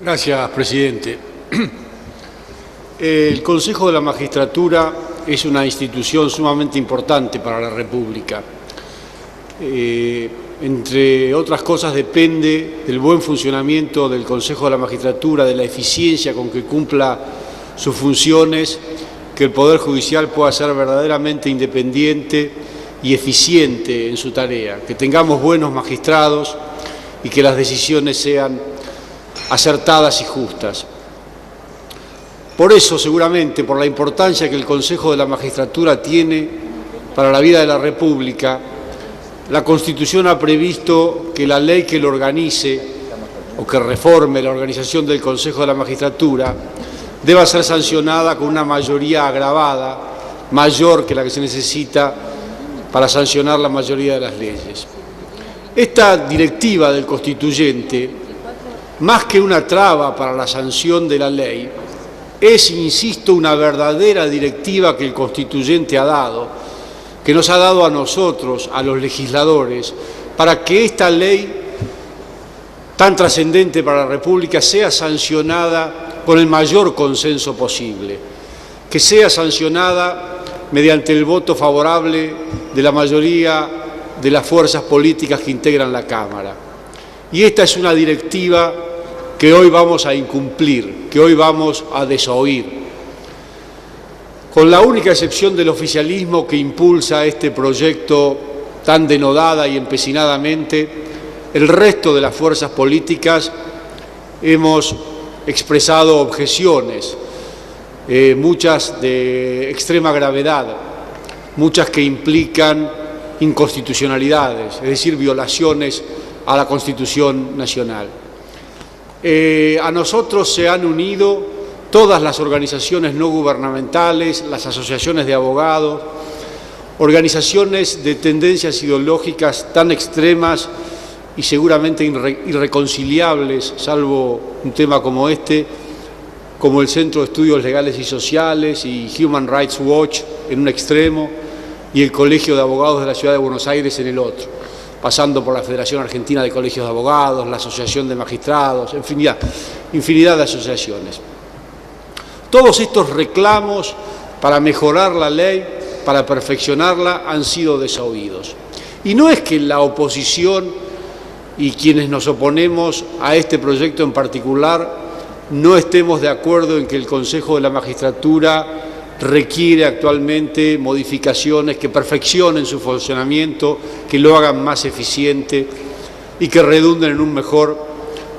Gracias, presidente. El Consejo de la Magistratura es una institución sumamente importante para la República. Entre otras cosas, depende del buen funcionamiento del Consejo de la Magistratura, de la eficiencia con que cumpla sus funciones, que el Poder Judicial pueda ser verdaderamente independiente y eficiente en su tarea, que tengamos buenos magistrados y que las decisiones sean acertadas y justas. Por eso, seguramente, por la importancia que el Consejo de la Magistratura tiene para la vida de la República, la Constitución ha previsto que la ley que lo organice o que reforme la organización del Consejo de la Magistratura deba ser sancionada con una mayoría agravada, mayor que la que se necesita para sancionar la mayoría de las leyes. Esta directiva del Constituyente, más que una traba para la sanción de la ley, es, insisto, una verdadera directiva que el Constituyente ha dado, que nos ha dado a nosotros, a los legisladores, para que esta ley tan trascendente para la República sea sancionada con el mayor consenso posible, que sea sancionada mediante el voto favorable de la mayoría de las fuerzas políticas que integran la Cámara. Y esta es una directiva que hoy vamos a incumplir, que hoy vamos a desoír. Con la única excepción del oficialismo que impulsa este proyecto tan denodada y empecinadamente, el resto de las fuerzas políticas hemos expresado objeciones, muchas de extrema gravedad, muchas que implican inconstitucionalidades, es decir, violaciones a la Constitución Nacional. A nosotros se han unido todas las organizaciones no gubernamentales, las asociaciones de abogados, organizaciones de tendencias ideológicas tan extremas y seguramente irreconciliables, salvo un tema como este, como el Centro de Estudios Legales y Sociales y Human Rights Watch en un extremo y el Colegio de Abogados de la Ciudad de Buenos Aires en el otro, pasando por la Federación Argentina de Colegios de Abogados, la Asociación de Magistrados, infinidad de asociaciones. Todos estos reclamos para mejorar la ley, para perfeccionarla, han sido desoídos. Y no es que la oposición y quienes nos oponemos a este proyecto en particular no estemos de acuerdo en que el Consejo de la Magistratura requiere actualmente modificaciones que perfeccionen su funcionamiento, que lo hagan más eficiente y que redunden en un mejor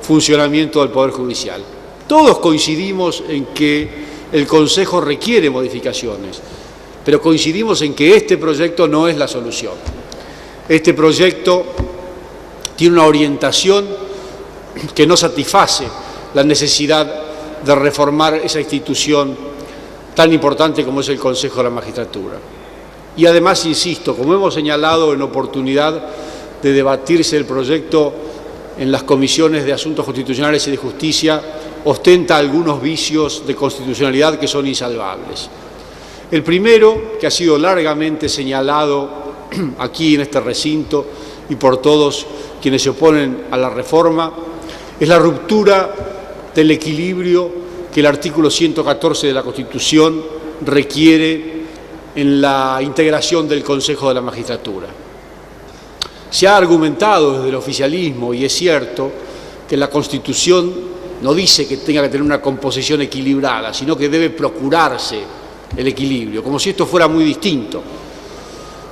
funcionamiento del Poder Judicial. Todos coincidimos en que el Consejo requiere modificaciones, pero coincidimos en que este proyecto no es la solución. Este proyecto tiene una orientación que no satisface la necesidad de reformar esa institución tan importante como es el Consejo de la Magistratura. Y además, insisto, como hemos señalado en oportunidad de debatirse el proyecto en las comisiones de Asuntos Constitucionales y de Justicia, ostenta algunos vicios de constitucionalidad que son insalvables. El primero, que ha sido largamente señalado aquí en este recinto y por todos quienes se oponen a la reforma, es la ruptura del equilibrio que el artículo 114 de la Constitución requiere en la integración del Consejo de la Magistratura. Se ha argumentado desde el oficialismo, y es cierto, que la Constitución no dice que tenga que tener una composición equilibrada, sino que debe procurarse el equilibrio, como si esto fuera muy distinto.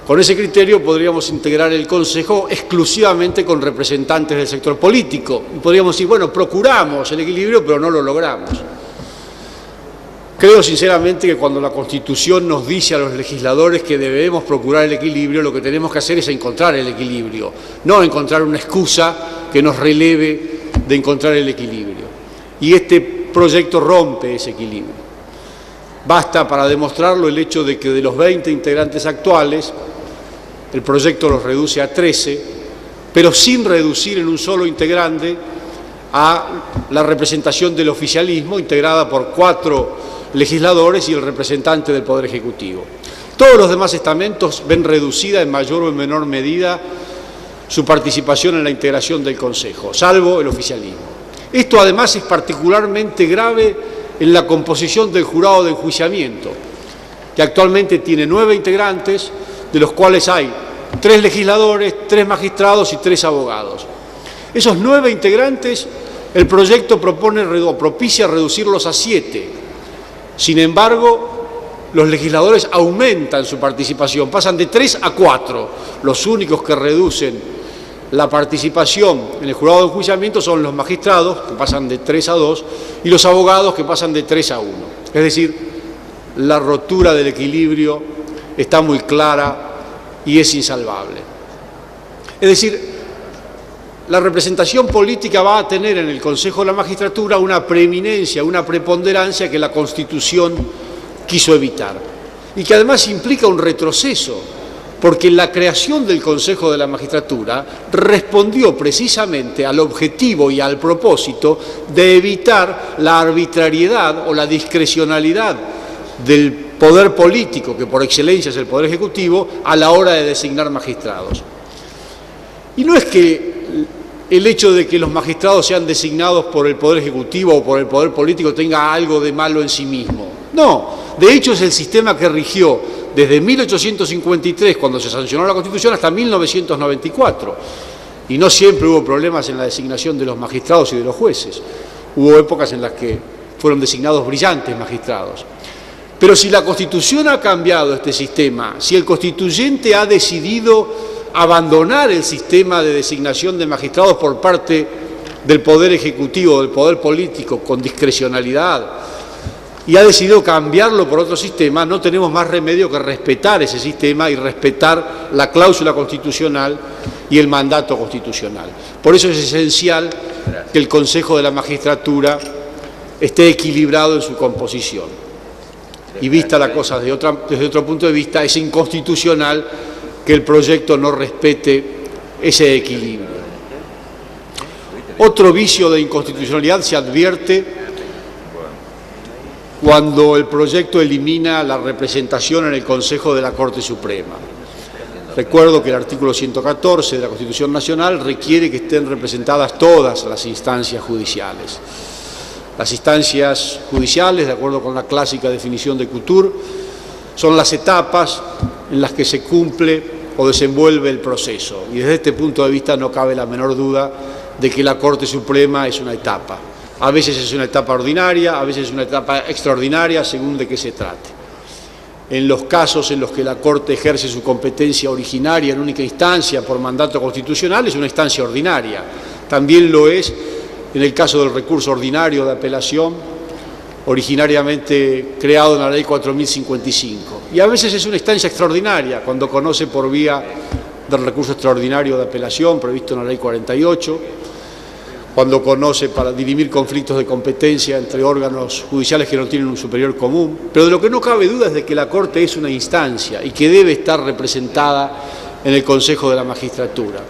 Con ese criterio podríamos integrar el Consejo exclusivamente con representantes del sector político. Y podríamos decir, bueno, procuramos el equilibrio, pero no lo logramos. Creo sinceramente que cuando la Constitución nos dice a los legisladores que debemos procurar el equilibrio, lo que tenemos que hacer es encontrar el equilibrio, no encontrar una excusa que nos releve de encontrar el equilibrio. Y este proyecto rompe ese equilibrio. Basta para demostrarlo el hecho de que de los 20 integrantes actuales, el proyecto los reduce a 13, pero sin reducir en un solo integrante a la representación del oficialismo, integrada por 4 legisladores y el representante del Poder Ejecutivo. Todos los demás estamentos ven reducida en mayor o en menor medida su participación en la integración del Consejo, salvo el oficialismo. Esto además es particularmente grave en la composición del jurado de enjuiciamiento, que actualmente tiene 9 integrantes, de los cuales hay 3 legisladores, 3 magistrados y 3 abogados. Esos 9 integrantes, el proyecto propicia reducirlos a 7. Sin embargo, los legisladores aumentan su participación, pasan de 3 a 4. Los únicos que reducen la participación en el jurado de enjuiciamiento son los magistrados, que pasan de 3 a 2, y los abogados, que pasan de 3 a 1. Es decir, la rotura del equilibrio está muy clara y es insalvable. Es decir, la representación política va a tener en el Consejo de la Magistratura una preeminencia, una preponderancia que la Constitución quiso evitar y que además implica un retroceso, porque la creación del Consejo de la Magistratura respondió precisamente al objetivo y al propósito de evitar la arbitrariedad o la discrecionalidad del poder político, que por excelencia es el Poder Ejecutivo, a la hora de designar magistrados. Y no es que el hecho de que los magistrados sean designados por el Poder Ejecutivo o por el Poder Político tenga algo de malo en sí mismo. No, de hecho es el sistema que rigió desde 1853, cuando se sancionó la Constitución, hasta 1994. Y no siempre hubo problemas en la designación de los magistrados y de los jueces. Hubo épocas en las que fueron designados brillantes magistrados. Pero si la Constitución ha cambiado este sistema, si el constituyente ha decidido abandonar el sistema de designación de magistrados por parte del Poder Ejecutivo, del Poder Político, con discrecionalidad, y ha decidido cambiarlo por otro sistema, no tenemos más remedio que respetar ese sistema y respetar la cláusula constitucional y el mandato constitucional. Por eso es esencial que el Consejo de la Magistratura esté equilibrado en su composición. Y vista la cosa desde otro punto de vista, es inconstitucional que el proyecto no respete ese equilibrio. Otro vicio de inconstitucionalidad se advierte cuando el proyecto elimina la representación en el Consejo de la Corte Suprema. Recuerdo que el artículo 114 de la Constitución Nacional requiere que estén representadas todas las instancias judiciales. Las instancias judiciales, de acuerdo con la clásica definición de Couture, son las etapas en las que se cumple o desenvuelve el proceso. Y desde este punto de vista no cabe la menor duda de que la Corte Suprema es una etapa. A veces es una etapa ordinaria, a veces es una etapa extraordinaria, según de qué se trate. En los casos en los que la Corte ejerce su competencia originaria en única instancia por mandato constitucional, es una instancia ordinaria. También lo es en el caso del recurso ordinario de apelación, originariamente creado en la Ley 4055. Y a veces es una instancia extraordinaria, cuando conoce por vía del recurso extraordinario de apelación, previsto en la Ley 48, cuando conoce para dirimir conflictos de competencia entre órganos judiciales que no tienen un superior común. Pero de lo que no cabe duda es de que la Corte es una instancia y que debe estar representada en el Consejo de la Magistratura.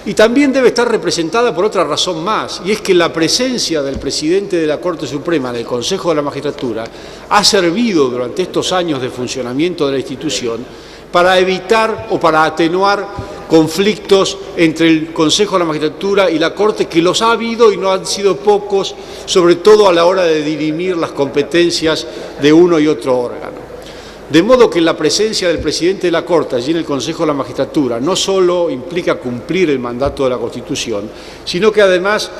Y también debe estar representada por otra razón más, y es que la presencia del presidente de la Corte Suprema en el Consejo de la Magistratura ha servido durante estos años de funcionamiento de la institución para evitar o para atenuar conflictos entre el Consejo de la Magistratura y la Corte, que los ha habido y no han sido pocos, sobre todo a la hora de dirimir las competencias de uno y otro órgano. De modo que la presencia del presidente de la Corte allí en el Consejo de la Magistratura no solo implica cumplir el mandato de la Constitución, sino que además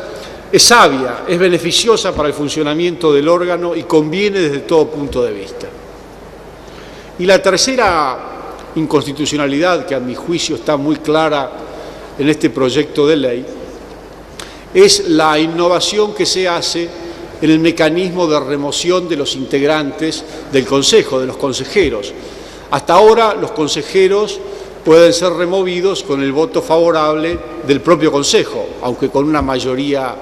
es sabia, es beneficiosa para el funcionamiento del órgano y conviene desde todo punto de vista. Y la tercera inconstitucionalidad, que a mi juicio está muy clara en este proyecto de ley, es la innovación que se hace en el mecanismo de remoción de los integrantes del Consejo, de los consejeros. Hasta ahora los consejeros pueden ser removidos con el voto favorable del propio Consejo, aunque con una mayoría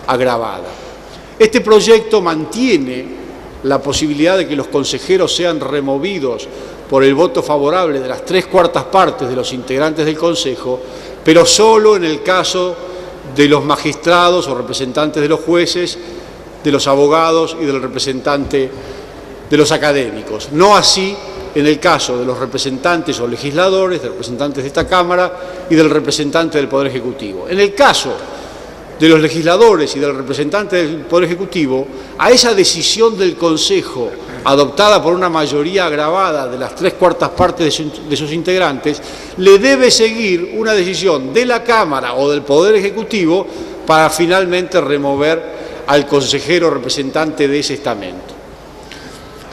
agravada. Este proyecto mantiene la posibilidad de que los consejeros sean removidos por el voto favorable de las 3/4 partes de los integrantes del Consejo, pero solo en el caso de los magistrados o representantes de los jueces, de los abogados y del representante de los académicos. No así en el caso de los representantes o legisladores, de representantes de esta Cámara y del representante del Poder Ejecutivo. En el caso de los legisladores y del representante del Poder Ejecutivo a esa decisión del Consejo adoptada por una mayoría agravada de las 3/4 partes de sus integrantes, le debe seguir una decisión de la Cámara o del Poder Ejecutivo para finalmente remover al consejero representante de ese estamento.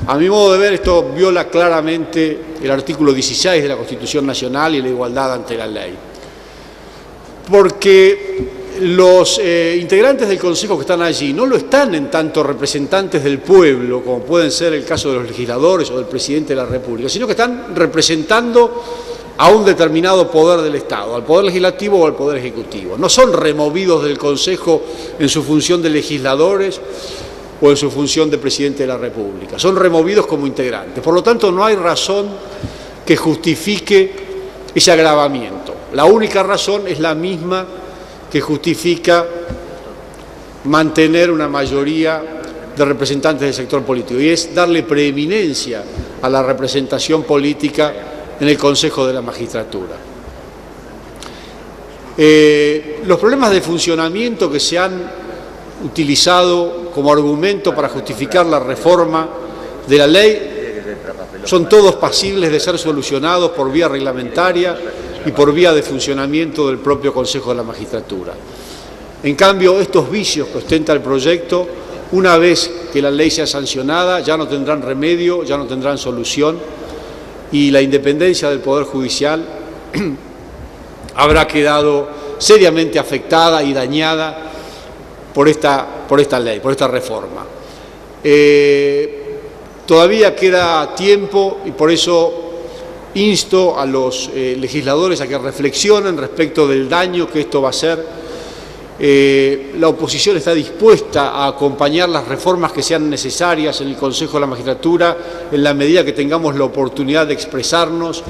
A mi modo de ver, esto viola claramente el artículo 16 de la Constitución Nacional y la igualdad ante la ley, porque los integrantes del Consejo que están allí no lo están en tanto representantes del pueblo, como pueden ser el caso de los legisladores o del presidente de la República, sino que están representando a un determinado poder del Estado, al Poder Legislativo o al Poder Ejecutivo. No son removidos del Consejo en su función de legisladores o en su función de presidente de la República. Son removidos como integrantes. Por lo tanto, no hay razón que justifique ese agravamiento. La única razón es la misma que justifica mantener una mayoría de representantes del sector político, y es darle preeminencia a la representación política en el Consejo de la Magistratura. Los problemas de funcionamiento que se han utilizado como argumento para justificar la reforma de la ley son todos pasibles de ser solucionados por vía reglamentaria y por vía de funcionamiento del propio Consejo de la Magistratura. En cambio, estos vicios que ostenta el proyecto, una vez que la ley sea sancionada, ya no tendrán remedio, ya no tendrán solución, y la independencia del Poder Judicial habrá quedado seriamente afectada y dañada por esta ley, por esta reforma. Todavía queda tiempo y por eso insto a los legisladores a que reflexionen respecto del daño que esto va a hacer. La oposición está dispuesta a acompañar las reformas que sean necesarias en el Consejo de la Magistratura en la medida que tengamos la oportunidad de expresarnos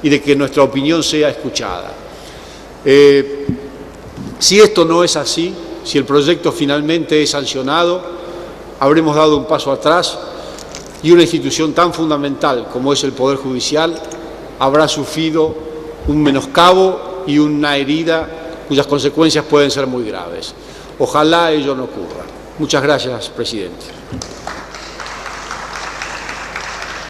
y de que nuestra opinión sea escuchada. Si esto no es así, si el proyecto finalmente es sancionado, habremos dado un paso atrás y una institución tan fundamental como es el Poder Judicial habrá sufrido un menoscabo y una herida cuyas consecuencias pueden ser muy graves. Ojalá ello no ocurra. Muchas gracias, presidente.